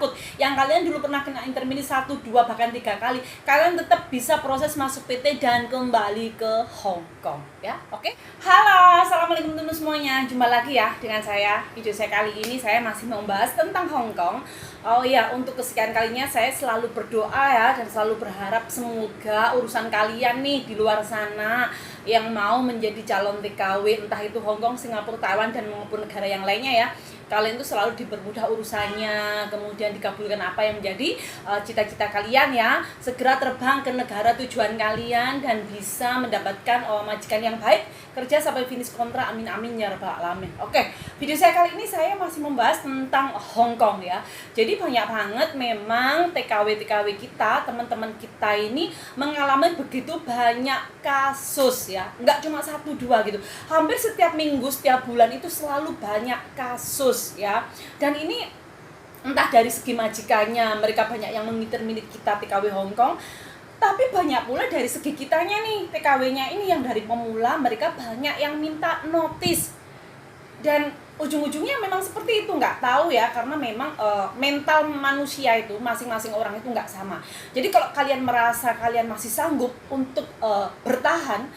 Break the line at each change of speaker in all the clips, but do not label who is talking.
takut. Yang kalian dulu pernah kena intermediate 1, 2, bahkan 3 kali, kalian tetap bisa proses masuk PT dan kembali ke Hong Kong ya. Oke. Halo, assalamualaikum teman-teman semuanya. Jumpa lagi ya dengan saya. Video saya kali ini saya masih membahas tentang Hong Kong. Oh iya, untuk kesekian kalinya saya selalu berdoa ya dan selalu berharap semoga urusan kalian nih di luar sana yang mau menjadi calon TKW, entah itu Hong Kong, Singapura, Taiwan dan maupun negara yang lainnya ya, kalian tuh selalu dipermudah urusannya, kemudian dikabulkan apa yang menjadi cita-cita kalian ya, segera terbang ke negara tujuan kalian dan bisa mendapatkan majikan yang baik, kerja sampai finish kontrak, amin amin ya rabbal alamin. Oke, video saya kali ini saya masih membahas tentang Hong Kong ya. Jadi banyak banget memang TKW kita, teman-teman kita ini mengalami begitu banyak kasus ya, nggak cuma 1, 2 gitu, hampir setiap minggu, setiap bulan itu selalu banyak kasus ya. Dan ini entah dari segi majikannya, mereka banyak yang menginterminate kita TKW Hong Kong, tapi banyak pula dari segi kitanya nih, TKW-nya ini yang dari pemula, mereka banyak yang minta notice. Dan ujung-ujungnya memang seperti itu, nggak tahu ya, karena memang mental manusia itu, masing-masing orang itu nggak sama. Jadi kalau kalian merasa kalian masih sanggup untuk bertahan,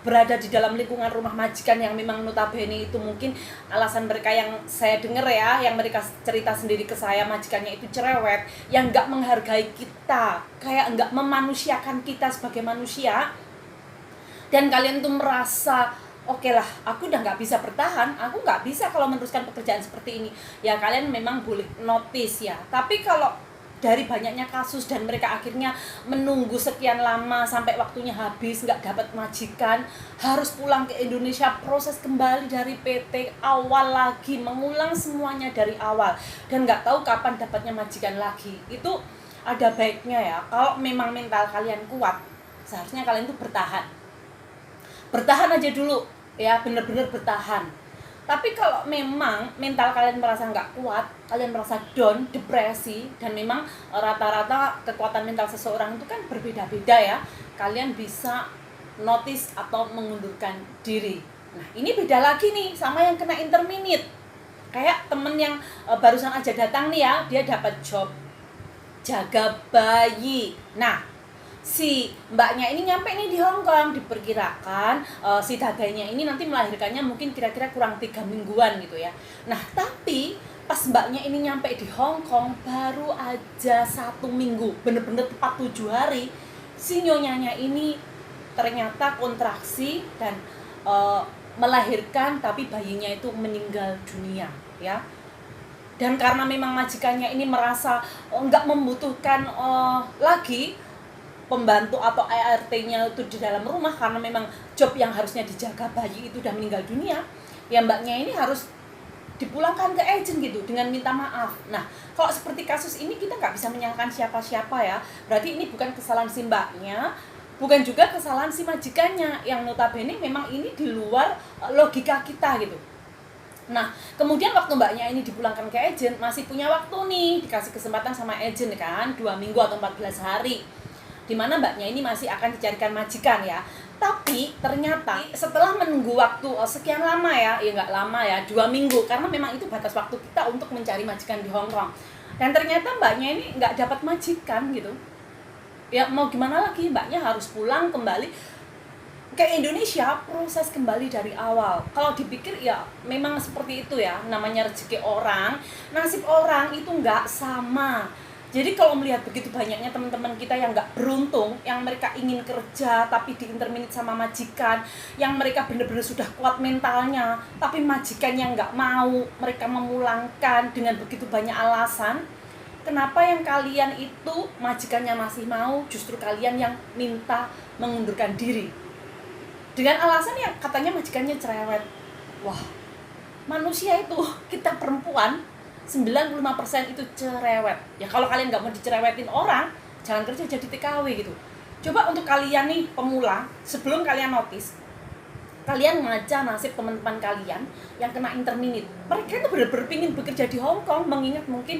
berada di dalam lingkungan rumah majikan yang memang notabene itu mungkin alasan mereka yang saya dengar ya, yang mereka cerita sendiri ke saya, majikannya itu cerewet, yang nggak menghargai kita, kayak nggak memanusiakan kita sebagai manusia, dan kalian tuh merasa oke lah, aku udah nggak bisa bertahan, aku nggak bisa kalau meneruskan pekerjaan seperti ini, ya kalian memang boleh notice ya. Tapi kalau dari banyaknya kasus dan mereka akhirnya menunggu sekian lama sampai waktunya habis, nggak dapat majikan, harus pulang ke Indonesia, proses kembali dari PT awal lagi, mengulang semuanya dari awal, dan nggak tahu kapan dapatnya majikan lagi. Itu ada baiknya ya, kalau memang mental kalian kuat, seharusnya kalian tuh bertahan aja dulu ya, bener-bener bertahan. Tapi kalau memang mental kalian merasa nggak kuat, kalian merasa down, depresi, dan memang rata-rata kekuatan mental seseorang itu kan berbeda-beda ya, kalian bisa notice atau mengundurkan diri. Nah ini beda lagi nih sama yang kena interminate. Kayak temen yang barusan aja datang nih ya, dia dapat job jaga bayi. Nah si mbaknya ini nyampe nih di Hong Kong, diperkirakan si dadanya ini nanti melahirkannya mungkin kira-kira kurang 3 mingguan gitu ya. Nah tapi pas mbaknya ini nyampe di Hong Kong baru aja 1 minggu, bener-bener tepat 7 hari, si nyonyanya ini ternyata kontraksi dan melahirkan, tapi bayinya itu meninggal dunia ya. Dan karena memang majikannya ini merasa nggak membutuhkan lagi pembantu atau ART-nya itu di dalam rumah, karena memang job yang harusnya dijaga bayi itu udah meninggal dunia, ya mbaknya ini harus dipulangkan ke agent gitu dengan minta maaf. Nah kalau seperti kasus ini kita nggak bisa menyalahkan siapa-siapa ya, berarti ini bukan kesalahan si mbaknya, bukan juga kesalahan si majikannya, yang notabene memang ini di luar logika kita gitu. Nah kemudian waktu mbaknya ini dipulangkan ke agent, masih punya waktu nih, dikasih kesempatan sama agent kan 2 minggu atau 14 hari, dimana mbaknya ini masih akan dicarikan majikan ya. Tapi ternyata setelah menunggu waktu sekian lama ya nggak lama ya, 2 minggu, karena memang itu batas waktu kita untuk mencari majikan di Hong Kong, dan ternyata mbaknya ini nggak dapat majikan gitu ya. Mau gimana lagi, mbaknya harus pulang kembali ke Indonesia, proses kembali dari awal. Kalau dipikir ya memang seperti itu ya, namanya rezeki orang, nasib orang itu nggak sama. Jadi kalau melihat begitu banyaknya teman-teman kita yang nggak beruntung, yang mereka ingin kerja tapi diinterminate sama majikan, yang mereka benar-benar sudah kuat mentalnya, tapi majikan yang nggak mau, mereka memulangkan dengan begitu banyak alasan. Kenapa yang kalian itu majikannya masih mau, justru kalian yang minta mengundurkan diri? Dengan alasan yang katanya majikannya cerewet. Wah, manusia itu, kita perempuan 95% itu cerewet. Ya kalau kalian nggak mau dicerewetin orang, jangan kerja jadi TKW gitu. Coba untuk kalian nih pemula, sebelum kalian notice, kalian ngaca nasib teman-teman kalian yang kena interminate. Mereka itu benar-benar pingin bekerja di Hong Kong, mengingat mungkin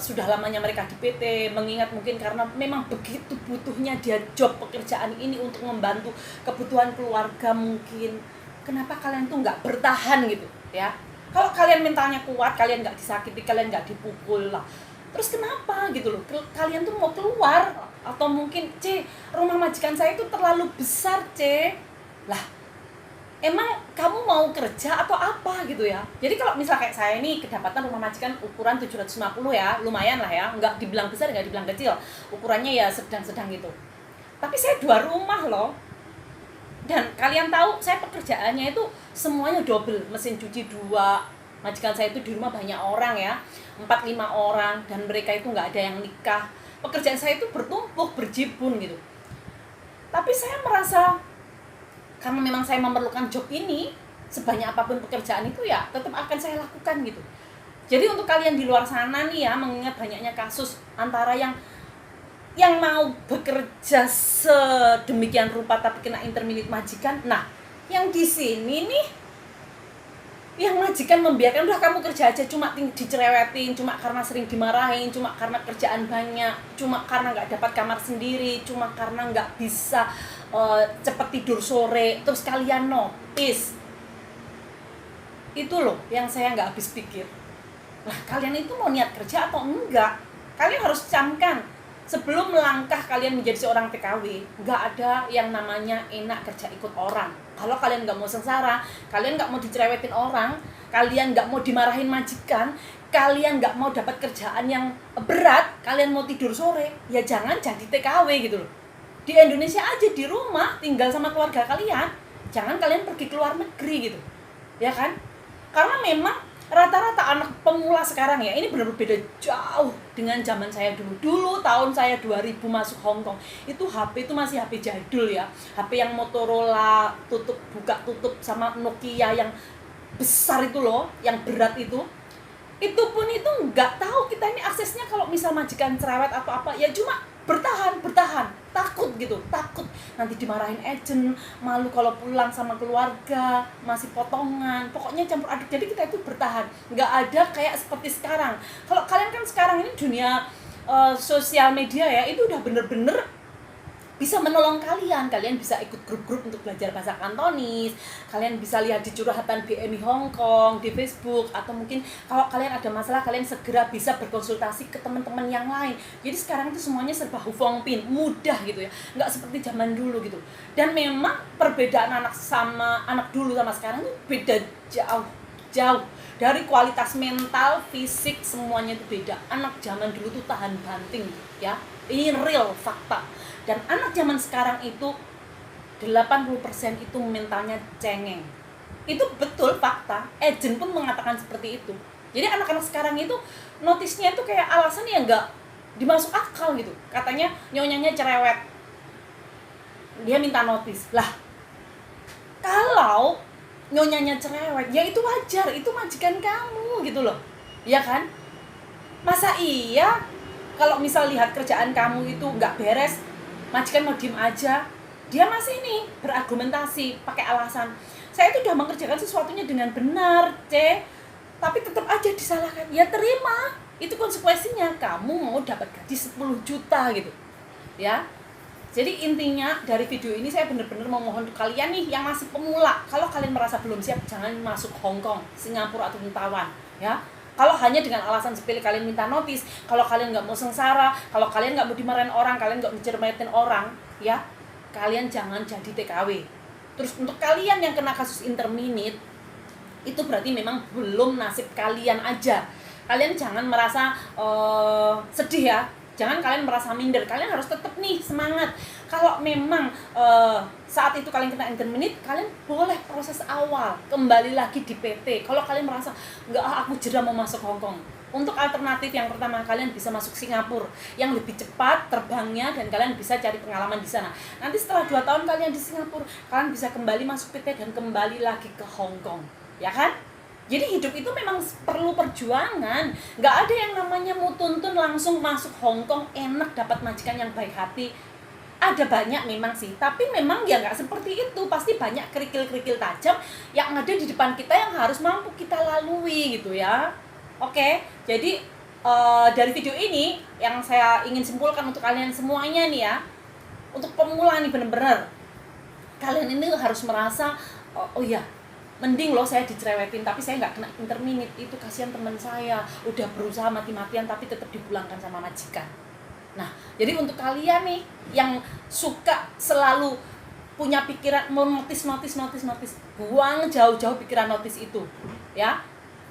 sudah lamanya mereka di PT, mengingat mungkin karena memang begitu butuhnya dia job pekerjaan ini untuk membantu kebutuhan keluarga mungkin. Kenapa kalian tuh nggak bertahan gitu ya? Kalau kalian mentalnya kuat, kalian nggak disakiti, kalian nggak dipukul lah, Terus kenapa gitu loh, kalian tuh mau keluar? Atau mungkin, rumah majikan saya itu terlalu besar, lah emang kamu mau kerja atau apa gitu ya. Jadi kalau misal kayak saya ini kedapatan rumah majikan ukuran 750 ya, lumayan lah ya, nggak dibilang besar, nggak dibilang kecil, ukurannya ya sedang-sedang gitu. Tapi saya 2 rumah loh. Dan kalian tahu saya pekerjaannya itu semuanya double, mesin cuci 2, majikan saya itu di rumah banyak orang ya, 4-5 orang, dan mereka itu nggak ada yang nikah. Pekerjaan saya itu bertumpuk, berjibun gitu. Tapi saya merasa karena memang saya memerlukan job ini, sebanyak apapun pekerjaan itu ya tetap akan saya lakukan gitu. Jadi untuk kalian di luar sana nih ya, mengingat banyaknya kasus antara yang mau bekerja sedemikian rupa tapi kena interminate majikan. Nah, yang di sini nih yang majikan membiarkan, udah kamu kerja aja, cuma dicerewetin, cuma karena sering dimarahin, cuma karena kerjaan banyak, cuma karena nggak dapat kamar sendiri, cuma karena nggak bisa cepet tidur sore, terus kalian notice. Itu loh yang saya nggak habis pikir. Nah, kalian itu mau niat kerja atau enggak? Kalian harus camkan sebelum melangkah kalian menjadi seorang TKW, nggak ada yang namanya enak kerja ikut orang. Kalau kalian nggak mau sengsara, kalian nggak mau dicerewetin orang, kalian nggak mau dimarahin majikan, kalian nggak mau dapat kerjaan yang berat, kalian mau tidur sore, ya jangan jadi TKW gitu loh. Di Indonesia aja, di rumah, tinggal sama keluarga kalian. Jangan kalian pergi ke luar negeri gitu, ya kan? Karena memang rata-rata anak pemula sekarang ya, ini benar-benar beda jauh dengan zaman saya dulu. Dulu tahun saya 2000 masuk Hong Kong, itu HP itu masih HP jadul ya. HP yang Motorola buka tutup sama Nokia yang besar itu loh, yang berat itu. Itu pun itu nggak tahu kita ini aksesnya kalau misal majikan cerewet atau apa, ya cuma bertahan, takut gitu, takut nanti dimarahin agent, malu kalau pulang sama keluarga, masih potongan, pokoknya campur aduk. Jadi kita itu bertahan, nggak ada kayak seperti sekarang. Kalau kalian kan sekarang ini dunia sosial media ya, itu udah bener-bener bisa menolong kalian bisa ikut grup-grup untuk belajar bahasa Kantonis, kalian bisa lihat di curhatan BMI Hong Kong di Facebook, atau mungkin kalau kalian ada masalah kalian segera bisa berkonsultasi ke teman-teman yang lain. Jadi sekarang itu semuanya serba hufongpin, mudah gitu ya, nggak seperti zaman dulu gitu. Dan memang perbedaan anak dulu sama sekarang itu beda jauh dari kualitas mental, fisik, semuanya itu beda. Anak zaman dulu tuh tahan banting ya, ini real fakta. Dan anak zaman sekarang itu 80% itu mentalnya cengeng. Itu betul fakta. Agent pun mengatakan seperti itu. Jadi anak-anak sekarang itu notisnya itu kayak alasan yang nggak dimasuk akal gitu. Katanya nyonyanya cerewet, dia minta notis. Lah, kalau nyonyanya cerewet, ya itu wajar, itu majikan kamu gitu loh, ya kan? Masa iya kalau misal lihat kerjaan kamu itu nggak beres, majikan mau diem aja, dia masih nih berargumentasi pakai alasan saya itu udah mengerjakan sesuatunya dengan benar, tapi tetap aja disalahkan. Ya terima, itu konsekuensinya, kamu mau dapat gaji 10 juta gitu ya. Jadi intinya dari video ini saya benar-benar mau mohon untuk kalian nih yang masih pemula, kalau kalian merasa belum siap, jangan masuk Hong Kong, Singapura atau Taiwan ya. Kalau hanya dengan alasan sepele kalian minta notis, kalau kalian nggak mau sengsara, kalau kalian nggak mau dimarahin orang, kalian nggak mencermetin orang, ya kalian jangan jadi TKW. Terus untuk kalian yang kena kasus interminate, itu berarti memang belum nasib kalian aja. Kalian jangan merasa sedih ya, jangan kalian merasa minder, kalian harus tetap nih semangat. Kalau memang saat itu kalian kena interminate, kalian boleh proses awal kembali lagi di PT. Kalau kalian merasa nggak, aku jeda mau masuk Hong Kong, untuk alternatif yang pertama, kalian bisa masuk Singapura yang lebih cepat terbangnya dan kalian bisa cari pengalaman di sana. Nanti setelah 2 tahun kalian di Singapura, kalian bisa kembali masuk PT dan kembali lagi ke Hong Kong, ya kan? Jadi hidup itu memang perlu perjuangan. Nggak ada yang namanya mau tuntun langsung masuk Hong Kong enak dapat majikan yang baik hati. Ada banyak memang sih, tapi memang ya nggak seperti itu. Pasti banyak kerikil-kerikil tajam yang ada di depan kita yang harus mampu kita lalui gitu ya. Oke, jadi dari video ini yang saya ingin simpulkan untuk kalian semuanya nih ya, untuk pemula nih bener-bener kalian ini harus merasa oh iya, Mending loh saya dicerewetin tapi saya nggak kena interminit. Itu kasihan teman saya, udah berusaha mati-matian tapi tetap dipulangkan sama majikan. Nah, jadi untuk kalian nih yang suka selalu punya pikiran mau notis, buang jauh-jauh pikiran notis itu, ya.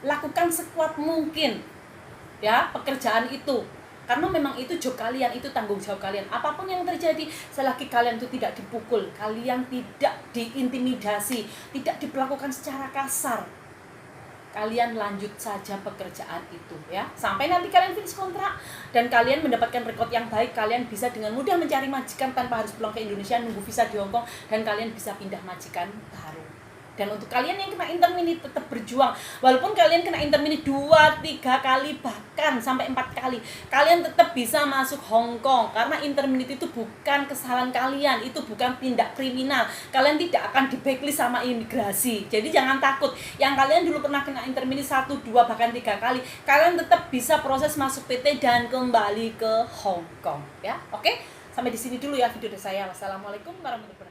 Lakukan sekuat mungkin, ya, pekerjaan itu. Karena memang itu job kalian, itu tanggung jawab kalian. Apapun yang terjadi, selagi kalian itu tidak dipukul, kalian tidak diintimidasi, tidak diperlakukan secara kasar, kalian lanjut saja pekerjaan itu, ya, sampai nanti kalian finish kontrak dan kalian mendapatkan rekod yang baik. Kalian bisa dengan mudah mencari majikan tanpa harus pulang ke Indonesia nunggu visa di Hong Kong, dan kalian bisa pindah majikan baru. Dan untuk kalian yang kena interminit, tetap berjuang. Walaupun kalian kena interminit 2, 3 kali, bahkan sampai 4 kali, kalian tetap bisa masuk Hong Kong. Karena interminit itu bukan kesalahan kalian, itu bukan tindak kriminal. Kalian tidak akan di blacklist sama imigrasi. Jadi jangan takut. Yang kalian dulu pernah kena interminit 1, 2, bahkan 3 kali, kalian tetap bisa proses masuk PT dan kembali ke Hong Kong, ya. Oke? Sampai di sini dulu ya video dari saya. Wassalamualaikum warahmatullahi wabarakatuh.